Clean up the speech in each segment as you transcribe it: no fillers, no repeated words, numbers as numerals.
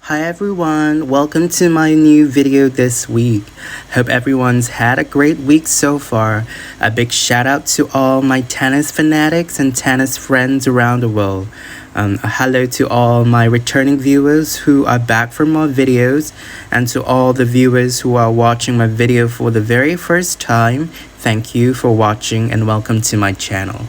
Hi everyone, welcome to my new video this week. Hope everyone's had a great week so far. A big shout out to all my tennis fanatics and tennis friends around the world. A hello to all my returning viewers who are back for more videos, and to all the viewers who are watching my video for the very first time. Thank you for watching and welcome to my channel.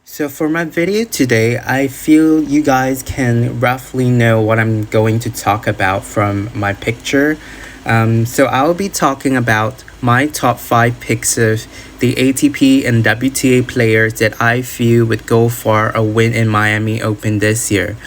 So for my video today, I feel you guys can roughly know what I'm going to talk about from my picture. So I'll be talking about my top 5 picks of the ATP and WTA players that I feel would go for a win in Miami Open this year.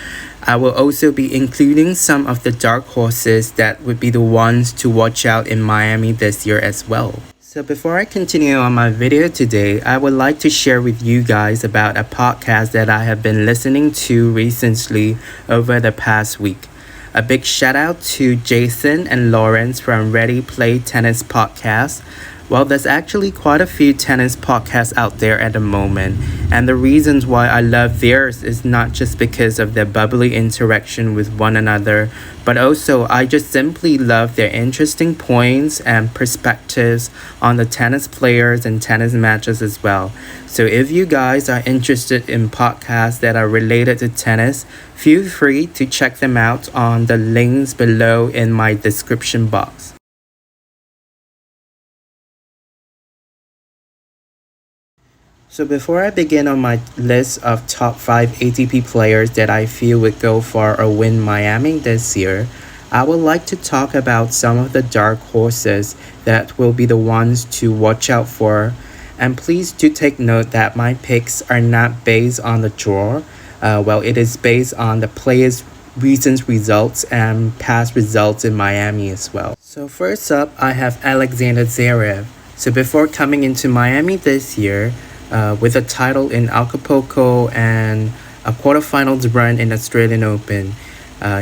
I will also be including some of the dark horses that would be the ones to watch out in Miami this year as well. So before I continue on my video today, I would like to share with you guys about a podcast that I have been listening to recently over the past week. A big shout out to Jason and Lawrence from Ready Play Tennis Podcast. Well, there's actually quite a few tennis podcasts out there at the moment, and the reasons why I love theirs is not just because of their bubbly interaction with one another, but also I just simply love their interesting points and perspectives on the tennis players and tennis matches as well. So if you guys are interested in podcasts that are related to tennis, feel free to check them out on the links below in my description box. So before I begin on my list of top 5 ATP players that I feel would go for a win Miami this year, I would like to talk about some of the dark horses that will be the ones to watch out for. And please do take note that my picks are not based on the draw. It is based on the players' recent results and past results in Miami as well. So first up, I have Alexander Zverev. So before coming into Miami this year, with a title in Acapulco and a quarterfinals run in Australian Open.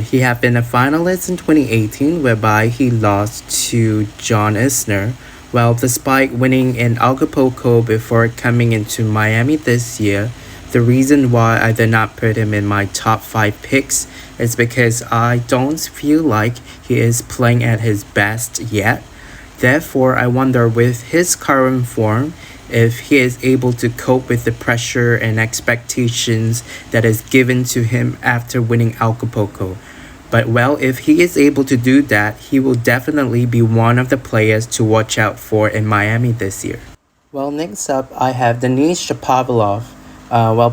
He had been a finalist in 2018, whereby he lost to John Isner. Well, despite winning in Acapulco before coming into Miami this year, the reason why I did not put him in my top 5 picks is because I don't feel like he is playing at his best yet. Therefore, I wonder with his current form, if he is able to cope with the pressure and expectations that is given to him after winning Acapulco. But well, if he is able to do that, he will definitely be one of the players to watch out for in Miami this year. Well, next up, I have Denis Shapovalov.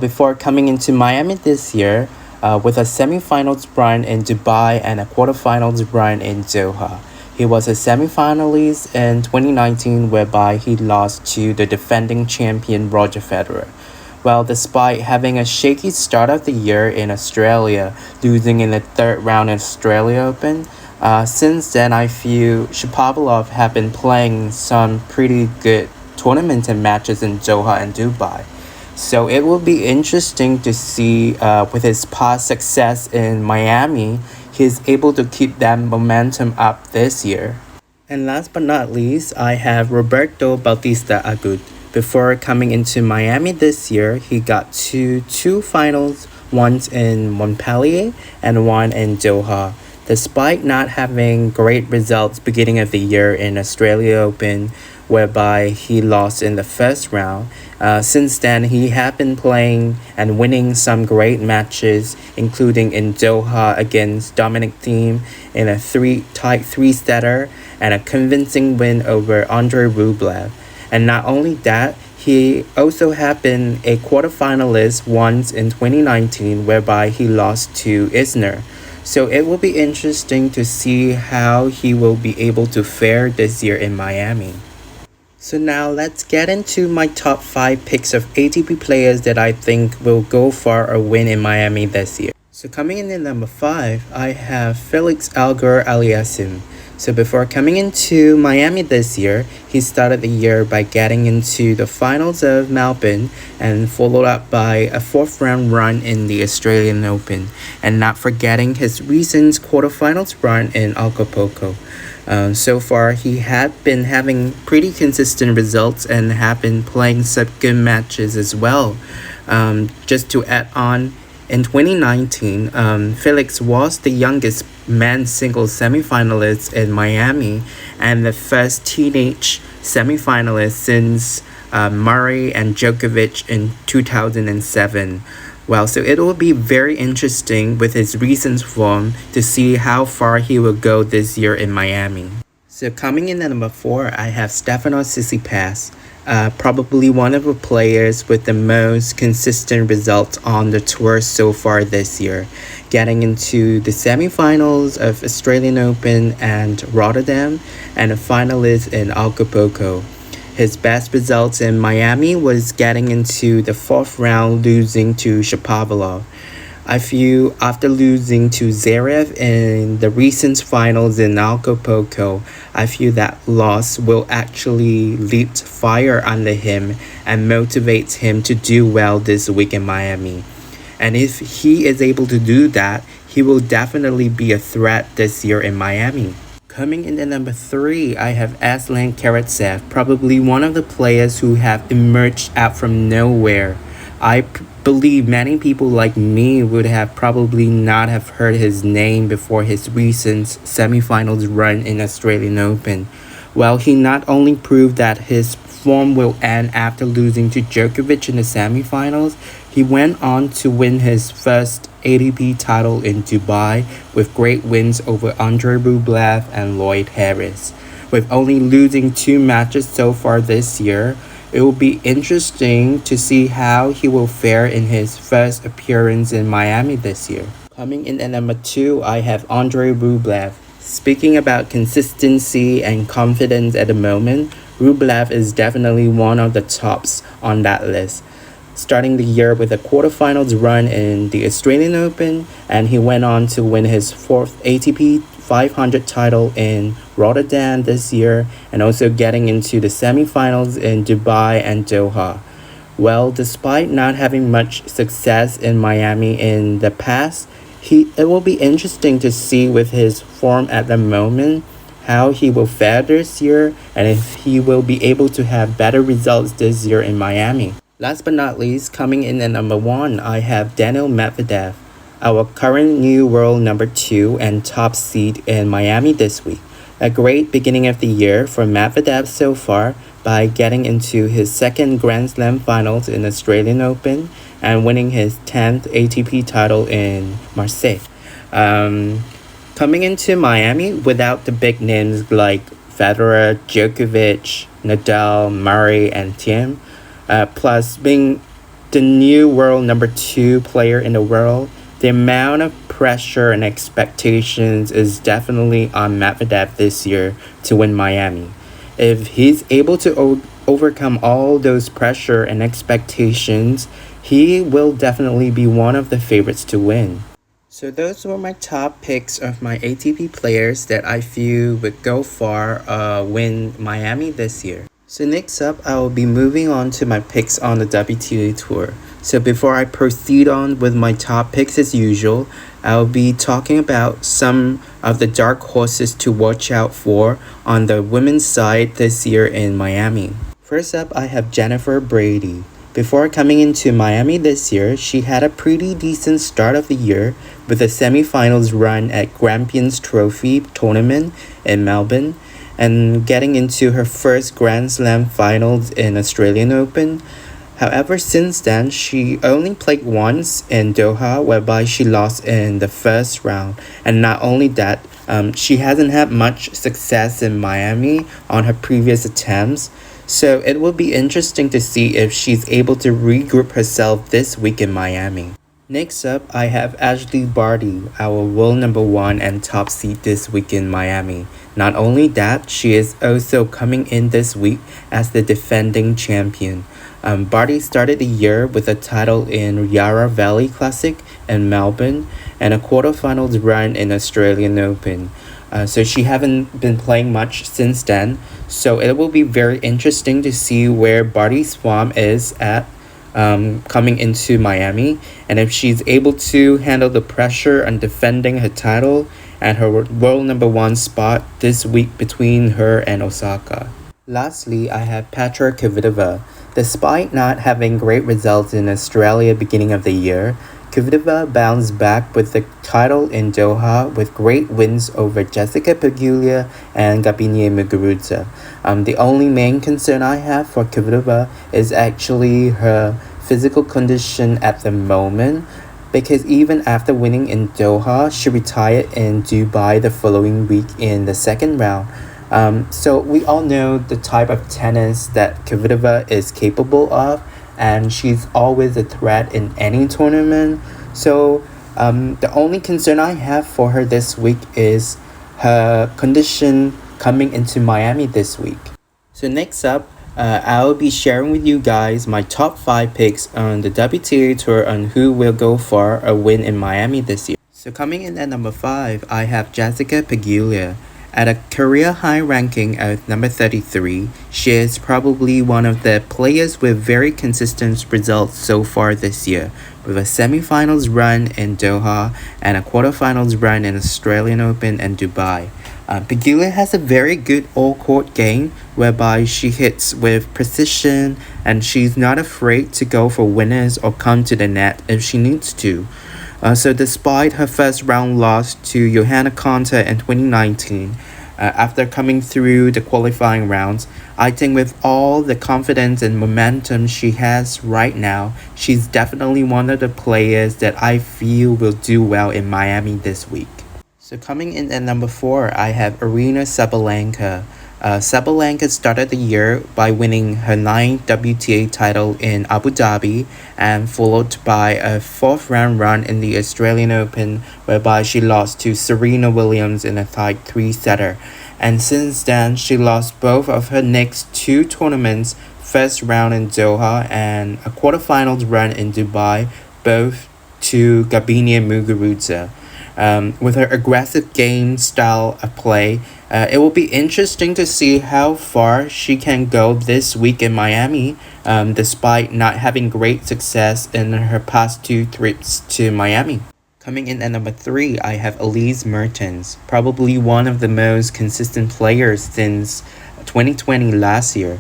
Before coming into Miami this year, with a semifinals run in Dubai and a quarterfinals run in Doha. He was a semifinalist in 2019, whereby he lost to the defending champion Roger Federer. Well, despite having a shaky start of the year in Australia, losing in the third round in Australia Open, since then I feel Shapovalov have been playing some pretty good tournaments and matches in Doha and Dubai. So it will be interesting to see with his past success in Miami, he's able to keep that momentum up this year. And last but not least, I have Roberto Bautista Agut. Before coming into Miami this year, he got to 2 finals, once in Montpellier and one in Doha. Despite not having great results beginning of the year in Australia Open, whereby he lost in the first round. Since then, he had been playing and winning some great matches, including in Doha against Dominic Thiem in a tight 3-setter and a convincing win over Andrei Rublev. And not only that, he also had been a quarterfinalist once in 2019, whereby he lost to Isner. So it will be interesting to see how he will be able to fare this year in Miami. So now let's get into my top 5 picks of ATP players that I think will go for a win in Miami this year. So coming in at number 5, I have Felix Auger-Aliassime. So before coming into Miami this year, he started the year by getting into the finals of Melbourne and followed up by a 4th round run in the Australian Open, and not forgetting his recent quarterfinals run in Acapulco. So far, he had been having pretty consistent results and have been playing some good matches as well. Just to add on, In 2019, Felix was the youngest men's singles semifinalist in Miami and the first teenage semifinalist since Murray and Djokovic in 2007. Well, so it will be very interesting with his recent form to see how far he will go this year in Miami. So coming in at number 4, I have Stefanos Tsitsipas, probably one of the players with the most consistent results on the tour so far this year, getting into the semifinals of Australian Open and Rotterdam, and a finalist in Acapulco. His best results in Miami was getting into the fourth round, losing to Shapovalov. I feel after losing to Zverev in the recent finals in Acapulco, I feel that loss will actually light fire under him and motivates him to do well this week in Miami. And if he is able to do that, he will definitely be a threat this year in Miami. Coming in at number 3, I have Aslan Karatsev, probably one of the players who have emerged out from nowhere. I believe many people like me would have probably not have heard his name before his recent semifinals run in Australian Open. Well, he not only proved that his form will end after losing to Djokovic in the semifinals, he went on to win his first ATP title in Dubai with great wins over Andrei Rublev and Lloyd Harris. With only losing 2 matches so far this year, it will be interesting to see how he will fare in his first appearance in Miami this year. Coming in at number 2, I have Andrei Rublev. Speaking about consistency and confidence at the moment, Rublev is definitely one of the tops on that list. Starting the year with a quarterfinals run in the Australian Open, and he went on to win his 4th ATP 500 title in Rotterdam this year, and also getting into the semifinals in Dubai and Doha. Well, despite not having much success in Miami in the past, it will be interesting to see with his form at the moment how he will fare this year and if he will be able to have better results this year in Miami. Last but not least, coming in at number 1, I have Daniil Medvedev, our current new world number 2 and top seed in Miami this week. A great beginning of the year for Medvedev so far by getting into his second Grand Slam finals in Australian Open and winning his 10th ATP title in Marseille. Coming into Miami without the big names like Federer, Djokovic, Nadal, Murray, and Thiem, plus being the new world number 2 player in the world, the amount of pressure and expectations is definitely on Medvedev this year to win Miami. If he's able to overcome all those pressure and expectations, he will definitely be one of the favorites to win. So those were my top picks of my ATP players that I feel would go far win Miami this year. So next up, I will be moving on to my picks on the WTA Tour. So before I proceed on with my top picks as usual, I'll be talking about some of the dark horses to watch out for on the women's side this year in Miami. First up, I have Jennifer Brady. Before coming into Miami this year, she had a pretty decent start of the year with a semifinals run at Grampians Trophy tournament in Melbourne and getting into her first Grand Slam finals in Australian Open. However, since then, she only played once in Doha, whereby she lost in the first round. And not only that, she hasn't had much success in Miami on her previous attempts. So it will be interesting to see if she's able to regroup herself this week in Miami. Next up, I have Ashley Barty, our world number 1 and top seed this week in Miami. Not only that, she is also coming in this week as the defending champion. Barty started the year with a title in Yarra Valley Classic in Melbourne and a quarterfinals run in Australian Open. So she haven't been playing much since then. So it will be very interesting to see where Barty's form is at coming into Miami, and if she's able to handle the pressure and defending her title and her world number 1 spot this week between her and Osaka. Lastly, I have Petra Kvitova. Despite not having great results in Australia beginning of the year, Kvitova bounced back with the title in Doha with great wins over Jessica Pegula and Gabinier Muguruza. The only main concern I have for Kvitova is actually her physical condition at the moment, because even after winning in Doha, she retired in Dubai the following week in the second round. So we all know the type of tennis that Kvitova is capable of, and she's always a threat in any tournament. So the only concern I have for her this week is her condition coming into Miami this week. So next up, I'll be sharing with you guys my top 5 picks on the WTA Tour on who will go for a win in Miami this year. So coming in at number 5, I have Jessica Pegula. At a career high ranking of number 33, she is probably one of the players with very consistent results so far this year, with a semifinals run in Doha and a quarterfinals run in Australian Open and Dubai. Pegula has a very good all-court game whereby she hits with precision and she's not afraid to go for winners or come to the net if she needs to. So despite her first round loss to Johanna Konta in 2019, after coming through the qualifying rounds, I think with all the confidence and momentum she has right now, she's definitely one of the players that I feel will do well in Miami this week. So coming in at number 4, I have Aryna Sabalenka. Sabalenka started the year by winning her 9th WTA title in Abu Dhabi and followed by a 4th round run in the Australian Open whereby she lost to Serena Williams in a tight 3-setter. And since then, she lost both of her next 2 tournaments, first round in Doha and a quarterfinals run in Dubai, both to Gabinier Muguruza. With her aggressive game style of play, it will be interesting to see how far she can go this week in Miami, despite not having great success in her past 2 trips to Miami. Coming in at number 3, I have Elise Mertens, probably one of the most consistent players since 2020 last year.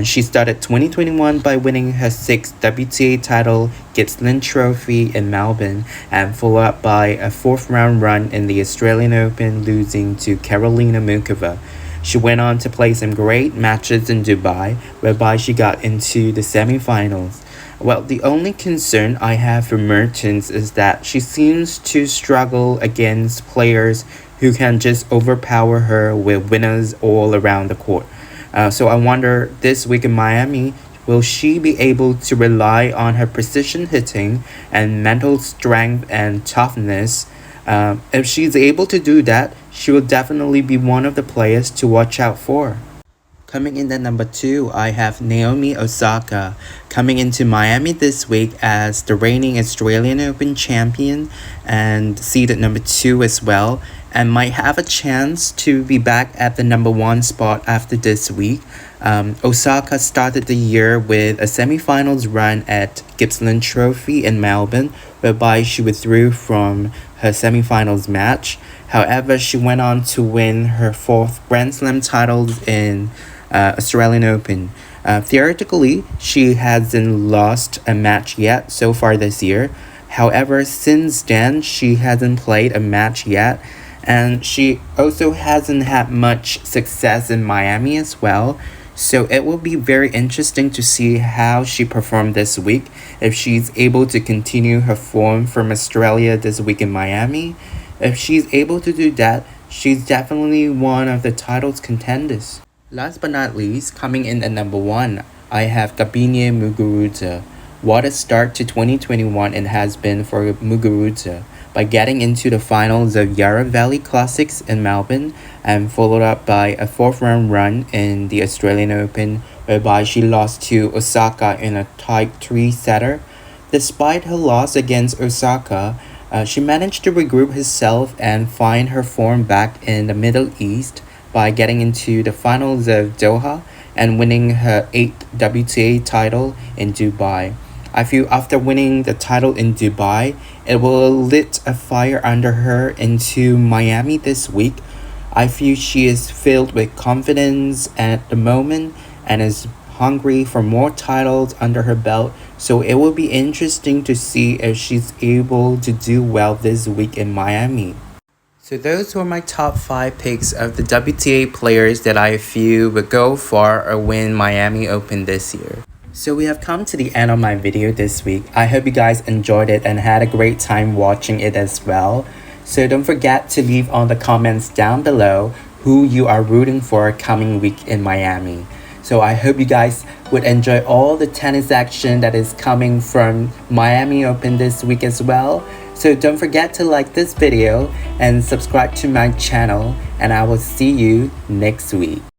She started 2021 by winning her 6th WTA title, Gippsland Trophy in Melbourne, and followed up by a 4th round run in the Australian Open, losing to Karolina Muchova. She went on to play some great matches in Dubai, whereby she got into the semifinals. Well, the only concern I have for Mertens is that she seems to struggle against players who can just overpower her with winners all around the court. So I wonder this week in Miami, will she be able to rely on her precision hitting and mental strength and toughness? If she's able to do that, she will definitely be one of the players to watch out for. Coming in at number 2, I have Naomi Osaka, coming into Miami this week as the reigning Australian Open champion and seeded number 2 as well, and might have a chance to be back at the number 1 spot after this week. Osaka started the year with a semifinals run at Gippsland Trophy in Melbourne, whereby she withdrew from her semifinals match. However, she went on to win her 4th Grand Slam titles in Australian Open. Theoretically, she hasn't lost a match yet so far this year. However, since then, she hasn't played a match yet, and she also hasn't had much success in Miami as well. So it will be very interesting to see how she performed this week, if she's able to continue her form from Australia this week in Miami. If she's able to do that, she's definitely one of the title's contenders. Last but not least, coming in at number 1, I have Gabinier Muguruza. What a start to 2021 it has been for Muguruza, by getting into the finals of Yarra Valley Classics in Melbourne and followed up by a 4th round run in the Australian Open, whereby she lost to Osaka in a tight 3-setter. Despite her loss against Osaka, she managed to regroup herself and find her form back in the Middle East by getting into the finals of Doha and winning her 8th WTA title in Dubai. I feel after winning the title in Dubai, it will lit a fire under her into Miami this week. I feel she is filled with confidence at the moment and is hungry for more titles under her belt. So it will be interesting to see if she's able to do well this week in Miami. So those were my top 5 picks of the WTA players that I feel would go far or win Miami Open this year. So we have come to the end of my video this week. I hope you guys enjoyed it and had a great time watching it as well. So don't forget to leave all the comments down below who you are rooting for coming week in Miami. So I hope you guys would enjoy all the tennis action that is coming from Miami Open this week as well. So don't forget to like this video and subscribe to my channel, and I will see you next week.